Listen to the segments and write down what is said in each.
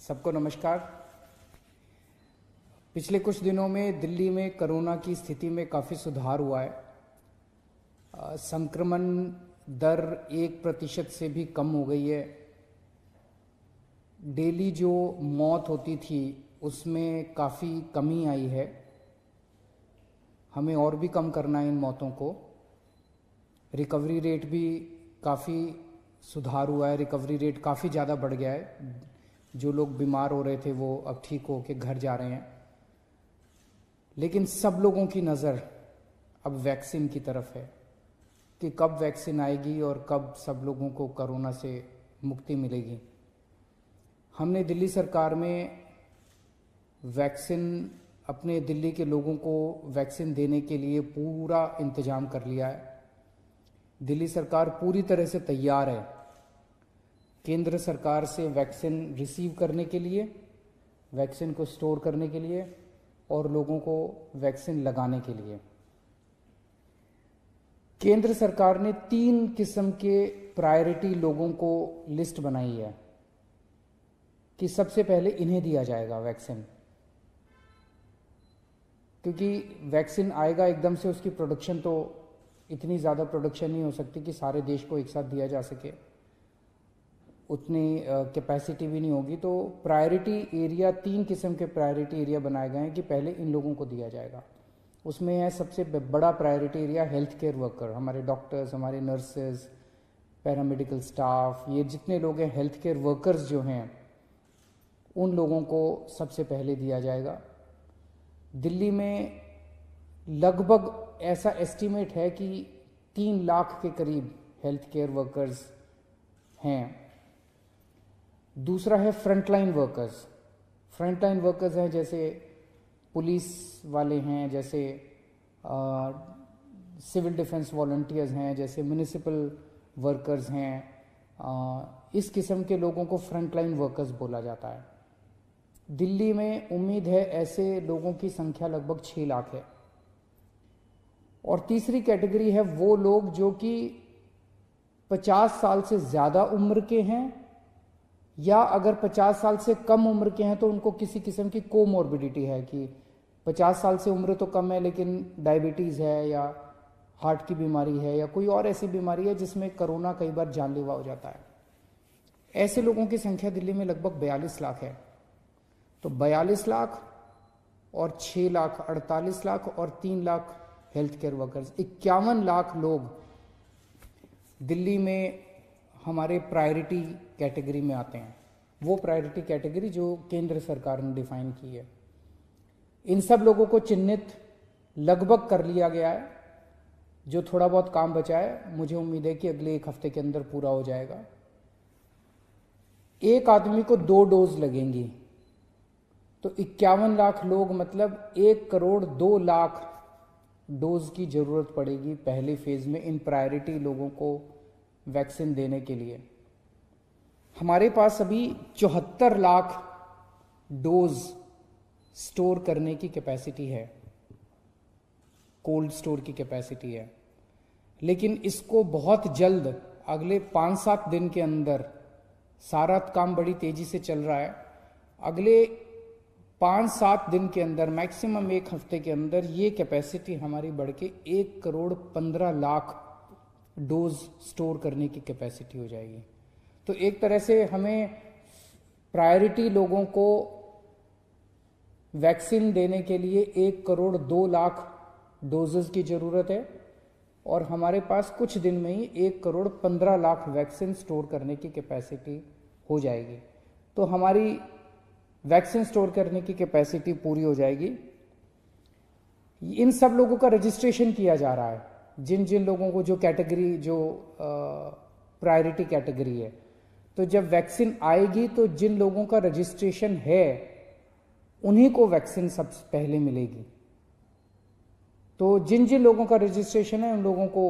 सबको नमस्कार। पिछले कुछ दिनों में दिल्ली में कोरोना की स्थिति में काफ़ी सुधार हुआ है। संक्रमण दर 1% से भी कम हो गई है। डेली जो मौत होती थी उसमें काफ़ी कमी आई है। हमें और भी कम करना है इन मौतों को। रिकवरी रेट भी काफ़ी सुधार हुआ है। रिकवरी रेट काफ़ी ज़्यादा बढ़ गया है। जो लोग बीमार हो रहे थे वो अब ठीक हो के घर जा रहे हैं। लेकिन सब लोगों की नज़र अब वैक्सीन की तरफ है कि कब वैक्सीन आएगी और कब सब लोगों को कोरोना से मुक्ति मिलेगी। हमने दिल्ली सरकार में वैक्सीन अपने दिल्ली के लोगों को वैक्सीन देने के लिए पूरा इंतजाम कर लिया है। दिल्ली सरकार पूरी तरह से तैयार है केंद्र सरकार से वैक्सीन रिसीव करने के लिए, वैक्सीन को स्टोर करने के लिए और लोगों को वैक्सीन लगाने के लिए। केंद्र सरकार ने 3 किस्म के प्रायोरिटी लोगों को लिस्ट बनाई है कि सबसे पहले इन्हें दिया जाएगा वैक्सीन, क्योंकि वैक्सीन आएगा एकदम से, उसकी प्रोडक्शन तो इतनी ज़्यादा प्रोडक्शन नहीं हो सकती कि सारे देश को एक साथ दिया जा सके, उतनी कैपेसिटी भी नहीं होगी। तो प्रायोरिटी एरिया 3 किस्म के प्रायोरिटी एरिया बनाए गए हैं कि पहले इन लोगों को दिया जाएगा। उसमें है सबसे बड़ा priority area health care worker, हमारे डॉक्टर्स, हमारे नर्सेज, पैरामेडिकल स्टाफ, ये जितने लोग हैं हेल्थ केयर वर्कर्स जो हैं उन लोगों को सबसे पहले दिया जाएगा। दिल्ली में लगभग ऐसा एस्टीमेट है कि 3 लाख के करीब हेल्थ केयर वर्कर्स हैं। दूसरा है फ्रंटलाइन वर्कर्स। फ्रंटलाइन वर्कर्स हैं जैसे पुलिस वाले हैं, जैसे सिविल डिफेंस वॉलंटियर्स हैं, जैसे म्युनिसिपल वर्कर्स हैं। इस किस्म के लोगों को फ्रंटलाइन वर्कर्स बोला जाता है। दिल्ली में उम्मीद है ऐसे लोगों की संख्या लगभग 6 लाख है। और तीसरी कैटेगरी है वो लोग जो कि 50 साल से ज़्यादा उम्र के हैं, या अगर 50 साल से कम उम्र के हैं तो उनको किसी किस्म की कोमॉर्बिडिटी है कि 50 साल से उम्र तो कम है लेकिन डायबिटीज़ है या हार्ट की बीमारी है या कोई और ऐसी बीमारी है जिसमें कोरोना कई बार जानलेवा हो जाता है। ऐसे लोगों की संख्या दिल्ली में लगभग 42 लाख है। तो 42 लाख और 6 लाख 48 लाख और 3 lakh health care workers, 51 lakh लोग दिल्ली में हमारे प्रायोरिटी कैटेगरी में आते हैं। वो प्रायोरिटी कैटेगरी जो केंद्र सरकार ने डिफाइन की है। इन सब लोगों को चिन्हित लगभग कर लिया गया है। जो थोड़ा बहुत काम बचा है मुझे उम्मीद है कि अगले 1 हफ्ते के अंदर पूरा हो जाएगा। एक आदमी को 2 डोज लगेंगी, तो 51 लाख लोग मतलब 1 करोड़ 2 लाख डोज की जरूरत पड़ेगी पहले फेज में इन प्रायोरिटी लोगों को वैक्सीन देने के लिए। हमारे पास अभी 74 लाख डोज स्टोर करने की कैपेसिटी है, कोल्ड स्टोर की कैपेसिटी है। लेकिन इसको बहुत जल्द अगले 5-7 दिन के अंदर, सारा काम बड़ी तेजी से चल रहा है, अगले 5-7 दिन के अंदर, मैक्सिमम 1 हफ्ते के अंदर ये कैपेसिटी हमारी बढ़ के 1 करोड़ 15 लाख डोज स्टोर करने की कैपेसिटी हो जाएगी। तो एक तरह से हमें प्रायोरिटी लोगों को वैक्सीन देने के लिए 1 करोड़ 2 लाख डोजेस की ज़रूरत है और हमारे पास कुछ दिन में ही 1 करोड़ 15 लाख वैक्सीन स्टोर करने की कैपेसिटी हो जाएगी। तो हमारी वैक्सीन स्टोर करने की कैपेसिटी पूरी हो जाएगी। इन सब लोगों का रजिस्ट्रेशन किया जा रहा है, जिन जिन लोगों को जो कैटेगरी, जो प्रायोरिटी कैटेगरी है। तो जब वैक्सीन आएगी तो जिन लोगों का रजिस्ट्रेशन है उन्हीं को वैक्सीन सबसे पहले मिलेगी। तो जिन जिन लोगों का रजिस्ट्रेशन है उन लोगों को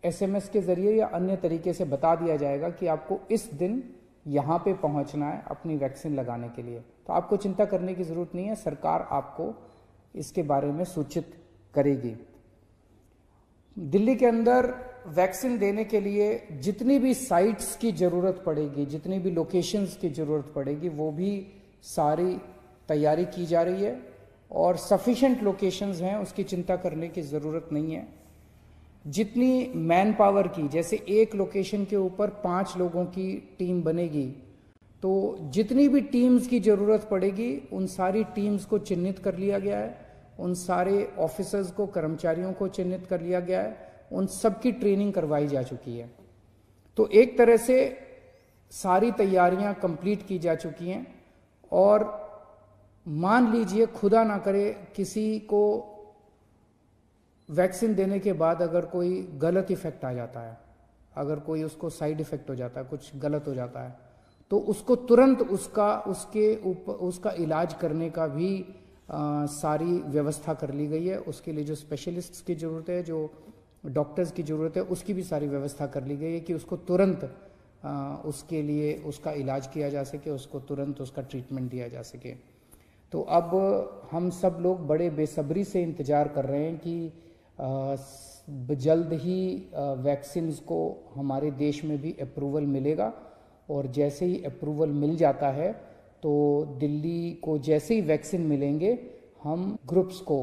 SMS के जरिए या अन्य तरीके से बता दिया जाएगा कि आपको इस दिन यहाँ पे पहुँचना है अपनी वैक्सीन लगाने के लिए। तो आपको चिंता करने की ज़रूरत नहीं है, सरकार आपको इसके बारे में सूचित करेगी। दिल्ली के अंदर वैक्सीन देने के लिए जितनी भी साइट्स की ज़रूरत पड़ेगी, जितनी भी लोकेशंस की ज़रूरत पड़ेगी, वो भी सारी तैयारी की जा रही है और सफिशेंट लोकेशंस हैं, उसकी चिंता करने की ज़रूरत नहीं है। जितनी मैन पावर की, जैसे एक लोकेशन के ऊपर 5 लोगों की टीम बनेगी, तो जितनी भी टीम्स की ज़रूरत पड़ेगी उन सारी टीम्स को चिन्हित कर लिया गया है, उन सारे ऑफिसर्स को, कर्मचारियों को चिन्हित कर लिया गया है, उन सब की ट्रेनिंग करवाई जा चुकी है। तो एक तरह से सारी तैयारियां कंप्लीट की जा चुकी हैं और मान लीजिए खुदा ना करे किसी को वैक्सीन देने के बाद अगर कोई गलत इफेक्ट आ जाता है, अगर कोई उसको साइड इफेक्ट हो जाता है, कुछ गलत हो जाता है, तो उसको तुरंत उसका इलाज करने का भी सारी व्यवस्था कर ली गई है। उसके लिए जो स्पेशलिस्ट्स की ज़रूरत है, जो डॉक्टर्स की ज़रूरत है, उसकी भी सारी व्यवस्था कर ली गई है कि उसको तुरंत उसके लिए उसका इलाज किया जा सके, उसको तुरंत उसका ट्रीटमेंट दिया जा सके। तो अब हम सब लोग बड़े बेसब्री से इंतज़ार कर रहे हैं कि जल्द ही वैक्सीन्स को हमारे देश में भी अप्रूवल मिलेगा और जैसे ही अप्रूवल मिल जाता है तो दिल्ली को जैसे ही वैक्सीन मिलेंगे, हम ग्रुप्स को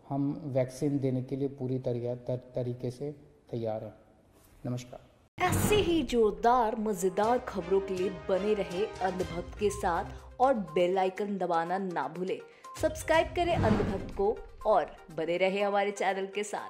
हम वैक्सीन देने के लिए पूरी तरीके से तैयार हैं। नमस्कार। ऐसे ही जोरदार मजेदार खबरों के लिए बने रहे अंधभक्त के साथ और बेल आइकन दबाना ना भूले। सब्सक्राइब करें अंधभक्त को और बने रहे हमारे चैनल के साथ।